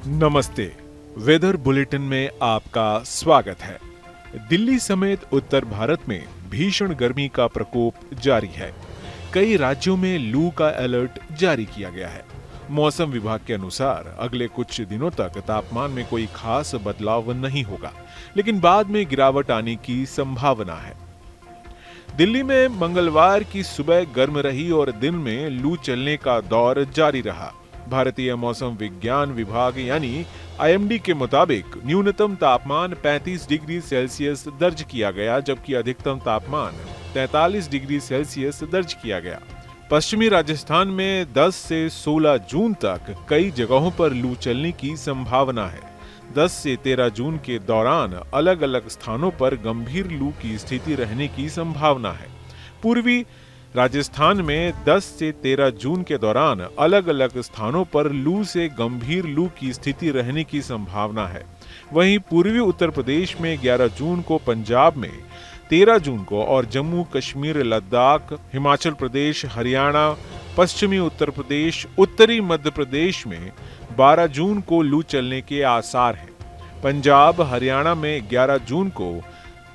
नमस्ते। Weather bulletin में आपका स्वागत है। दिल्ली समेत उत्तर भारत में भीषण गर्मी का प्रकोप जारी है। कई राज्यों में लू का अलर्ट जारी किया गया है। मौसम विभाग के अनुसार अगले कुछ दिनों तक तापमान में कोई खास बदलाव नहीं होगा, लेकिन बाद में गिरावट आने की संभावना है। दिल्ली में मंगलवार की सुबह गर्म रही और दिन में लू चलने का दौर जारी रहा। भारतीय मौसम विज्ञान विभाग यानी आईएमडी के मुताबिक न्यूनतम तापमान 35 डिग्री सेल्सियस दर्ज किया गया, जबकि अधिकतम तापमान 43 डिग्री सेल्सियस दर्ज किया गया। पश्चिमी राजस्थान में 10 से 16 जून तक कई जगहों पर लू चलने की संभावना है। 10 से 13 जून के दौरान अलग अलग स्थानों पर गंभीर लू की स्थिति रहने की संभावना है। पूर्वी राजस्थान में 10 से 13 जून के दौरान अलग अलग स्थानों पर लू से गंभीर लू की स्थिति रहने की संभावना है। वहीं पूर्वी उत्तर प्रदेश में 11 जून को, पंजाब में 13 जून को और जम्मू कश्मीर, लद्दाख, हिमाचल प्रदेश, हरियाणा, पश्चिमी उत्तर प्रदेश, उत्तरी मध्य प्रदेश में 12 जून को लू चलने के आसार हैं। पंजाब, हरियाणा में 11 जून को,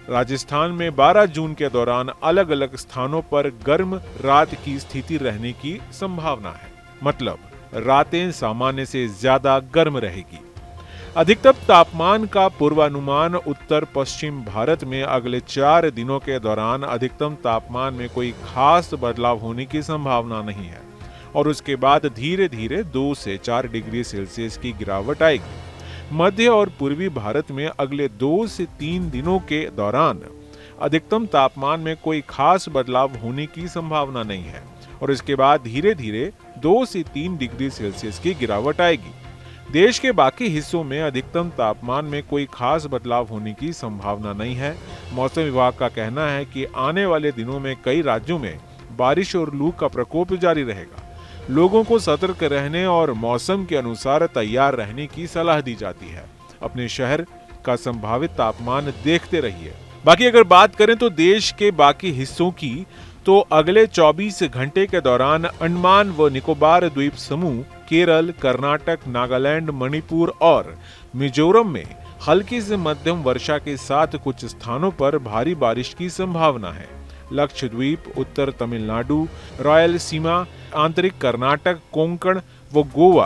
राजस्थान में 12 जून के दौरान अलग अलग स्थानों पर गर्म रात की स्थिति रहने की संभावना है। मतलब रातें सामान्य से ज्यादा गर्म रहेगी। अधिकतम तापमान का पूर्वानुमान उत्तर पश्चिम भारत में अगले 4 दिनों के दौरान अधिकतम तापमान में कोई खास बदलाव होने की संभावना नहीं है और उसके बाद धीरे धीरे 2 से 4 डिग्री सेल्सियस की गिरावट आएगी। मध्य और पूर्वी भारत में अगले 2 से 3 दिनों के दौरान अधिकतम तापमान में कोई खास बदलाव होने की संभावना नहीं है और इसके बाद धीरे धीरे 2 से 3 डिग्री सेल्सियस की गिरावट आएगी। देश के बाकी हिस्सों में अधिकतम तापमान में कोई खास बदलाव होने की संभावना नहीं है। मौसम विभाग का कहना है कि आने वाले दिनों में कई राज्यों में बारिश और लू का प्रकोप जारी रहेगा। लोगों को सतर्क रहने और मौसम के अनुसार तैयार रहने की सलाह दी जाती है। अपने शहर का संभावित तापमान देखते रहिए। बाकी अगर बात करें तो देश के बाकी हिस्सों की, तो अगले 24 घंटे के दौरान अंडमान व निकोबार द्वीप समूह, केरल, कर्नाटक, नागालैंड, मणिपुर और मिजोरम में हल्की से मध्यम वर्षा के साथ कुछ स्थानों पर भारी बारिश की संभावना है। लक्षद्वीप, उत्तर तमिलनाडु, रायलसीमा, आंतरिक कर्नाटक, कोंकण व गोवा,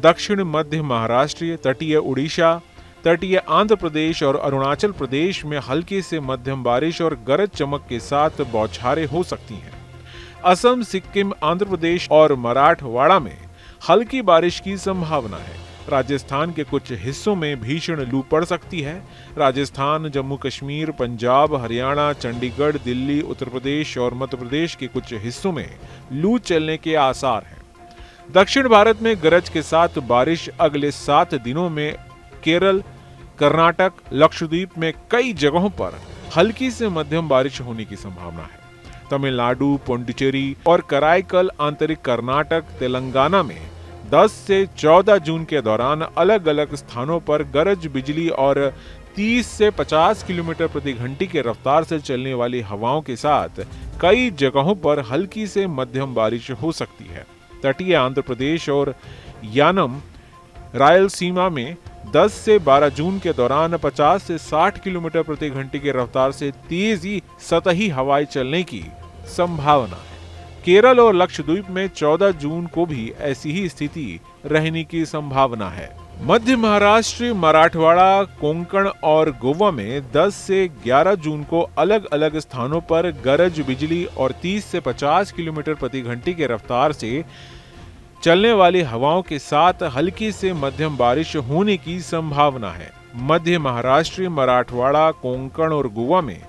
दक्षिण मध्य महाराष्ट्र, तटीय उड़ीसा, तटीय आंध्र प्रदेश और अरुणाचल प्रदेश में हल्की से मध्यम बारिश और गरज चमक के साथ बौछारें हो सकती हैं। असम, सिक्किम, आंध्र प्रदेश और मराठवाड़ा में हल्की बारिश की संभावना है। राजस्थान के कुछ हिस्सों में भीषण लू पड़ सकती है। राजस्थान, जम्मू कश्मीर, पंजाब, हरियाणा, चंडीगढ़, दिल्ली, उत्तर प्रदेश और मध्य प्रदेश के कुछ हिस्सों में लू चलने के आसार हैं। दक्षिण भारत में गरज के साथ बारिश अगले 7 दिनों में केरल, कर्नाटक, लक्षद्वीप में कई जगहों पर हल्की से मध्यम बारिश होने की संभावना है। तमिलनाडु, पुडुचेरी और कराईकल, आंतरिक कर्नाटक, तेलंगाना में 10 से 14 जून के दौरान अलग अलग स्थानों पर गरज बिजली और 30 से 50 किलोमीटर प्रति घंटे की रफ्तार से चलने वाली हवाओं के साथ कई जगहों पर हल्की से मध्यम बारिश हो सकती है। तटीय आंध्र प्रदेश और यानम, रायलसीमा में 10 से 12 जून के दौरान 50 से 60 किलोमीटर प्रति घंटे की रफ्तार से तेजी सतही हवाएं चलने की संभावना है। केरल और लक्षद्वीप में 14 जून को भी ऐसी ही स्थिति रहने की संभावना है। मध्य महाराष्ट्र, मराठवाड़ा, कोंकण और गोवा में 10 से 11 जून को अलग अलग स्थानों पर गरज बिजली और 30 से 50 किलोमीटर प्रति घंटे की रफ्तार से चलने वाली हवाओं के साथ हल्की से मध्यम बारिश होने की संभावना है। मध्य महाराष्ट्र, मराठवाड़ा, कोंकण और गोवा में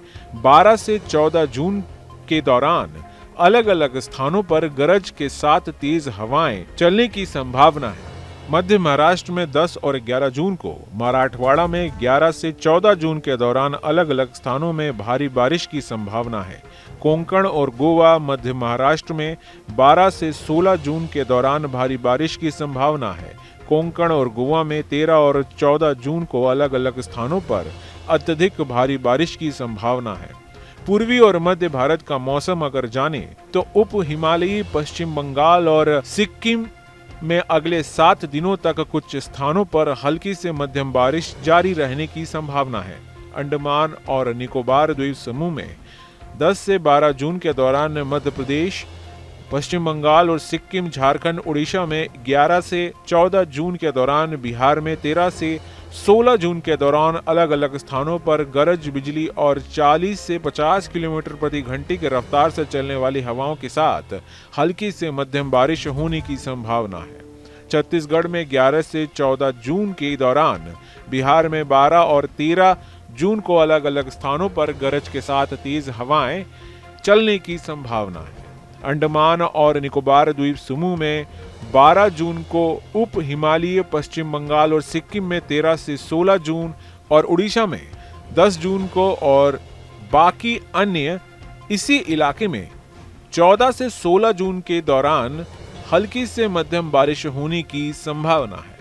12 से 14 जून के दौरान अलग अलग स्थानों पर गरज के साथ तेज हवाएं चलने की संभावना है। मध्य महाराष्ट्र में 10 और 11 जून को, मराठवाड़ा में 11 से 14 जून के दौरान अलग अलग स्थानों में भारी बारिश की संभावना है। कोंकण और गोवा, मध्य महाराष्ट्र में 12 से 16 जून के दौरान भारी बारिश की संभावना है। कोंकण और गोवा में 13 और 14 जून को अलग अलग स्थानों पर अत्यधिक भारी बारिश की संभावना है। पूर्वी और मध्य भारत का मौसम अगर जाने तो उप हिमालयी पश्चिम बंगाल और सिक्किम में अगले 7 दिनों तक कुछ स्थानों पर हल्की से मध्यम बारिश जारी रहने की संभावना है। अंडमान और निकोबार द्वीप समूह में 10 से 12 जून के दौरान मध्य प्रदेश, पश्चिम बंगाल और सिक्किम, झारखंड, उड़ीसा में 11 से 14 जून के दौरान, बिहार में 13 से 16 जून के दौरान अलग अलग स्थानों पर गरज बिजली और 40 से 50 किलोमीटर प्रति घंटे की रफ्तार से चलने वाली हवाओं के साथ हल्की से मध्यम बारिश होने की संभावना है। छत्तीसगढ़ में 11 से 14 जून के दौरान, बिहार में 12 और 13 जून को अलग अलग स्थानों पर गरज के साथ तेज हवाएं चलने की संभावना है। अंडमान और निकोबार द्वीप समूह में 12 जून को, उप हिमालयी पश्चिम बंगाल और सिक्किम में 13 से 16 जून और उड़ीसा में 10 जून को और बाकी अन्य इसी इलाके में 14 से 16 जून के दौरान हल्की से मध्यम बारिश होने की संभावना है।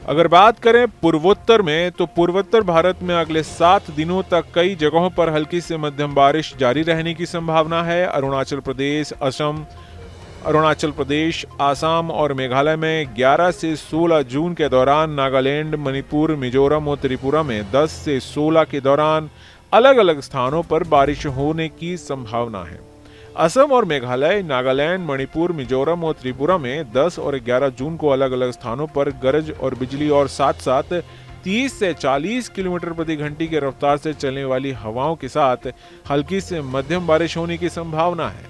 अगर बात करें पूर्वोत्तर में, तो पूर्वोत्तर भारत में अगले 7 दिनों तक कई जगहों पर हल्की से मध्यम बारिश जारी रहने की संभावना है। अरुणाचल प्रदेश, आसाम और मेघालय में 11 से 16 जून के दौरान, नागालैंड, मणिपुर, मिजोरम और त्रिपुरा में 10 से 16 के दौरान अलग अलग स्थानों पर बारिश होने की संभावना है। असम और मेघालय, नागालैंड, मणिपुर, मिजोरम और त्रिपुरा में 10 और 11 जून को अलग अलग स्थानों पर गरज और बिजली और साथ साथ 30 से 40 किलोमीटर प्रति घंटे की रफ्तार से चलने वाली हवाओं के साथ हल्की से मध्यम बारिश होने की संभावना है।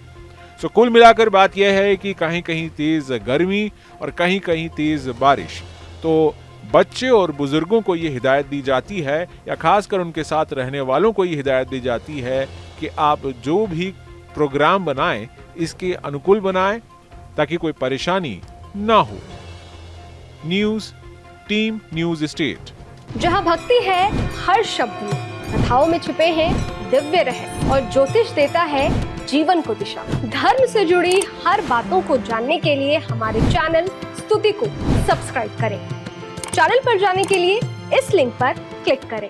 तो कुल मिलाकर बात यह है कि कहीं कहीं तेज गर्मी और कहीं कहीं तेज बारिश। तो बच्चे और बुजुर्गों को ये हिदायत दी जाती है, या खासकर उनके साथ रहने वालों को ये हिदायत दी जाती है कि आप जो भी प्रोग्राम बनाएं, इसके अनुकूल बनाएं ताकि कोई परेशानी ना हो। News team news state. जहां भक्ति है हर शब्द में, कथाओं में छुपे हैं दिव्य रहस्य और ज्योतिष देता है जीवन को दिशा। धर्म से जुड़ी हर बातों को जानने के लिए हमारे चैनल स्तुति को सब्सक्राइब करें। चैनल पर जाने के लिए इस लिंक पर क्लिक करें।